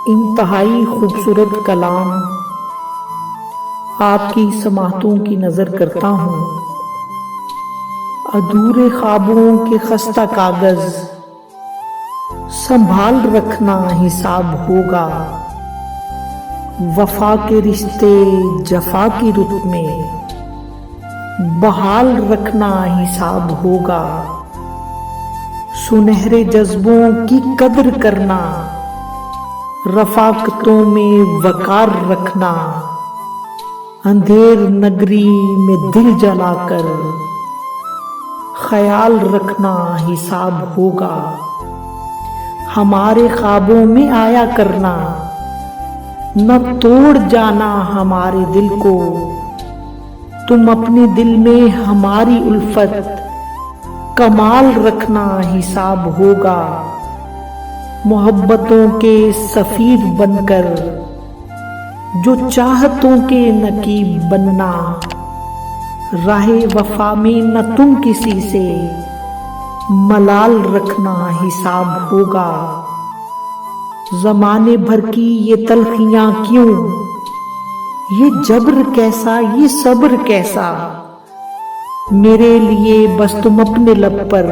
इंतहाई खूबसूरत कलाम आपकी समातों की नजर करता हूँ। अधूरे ख्वाबों के खस्ता कागज संभाल रखना हिसाब होगा। वफा के रिश्ते जफा की रुत में बहाल रखना हिसाब होगा। सुनहरे जज्बों की कदर करना, रफाकतों में वकार रखना। अंधेर नगरी में दिल जलाकर ख्याल रखना हिसाब होगा। हमारे ख्वाबों में आया करना, न तोड़ जाना हमारे दिल को। तुम अपने दिल में हमारी उल्फत कमाल रखना हिसाब होगा। मोहब्बतों के सफीर बनकर जो चाहतों के नकीब बनना। राहे वफा में न तुम किसी से मलाल रखना हिसाब होगा। जमाने भर की ये तलखियां क्यों, ये जब्र कैसा, ये सब्र कैसा। मेरे लिए बस तुम अपने लब पर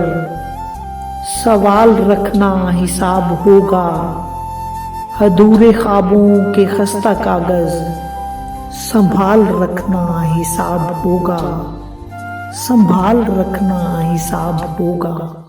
सवाल रखना हिसाब होगा। अधूरे ख्वाबों के खस्ता कागज संभाल रखना हिसाब होगा। संभाल रखना हिसाब होगा।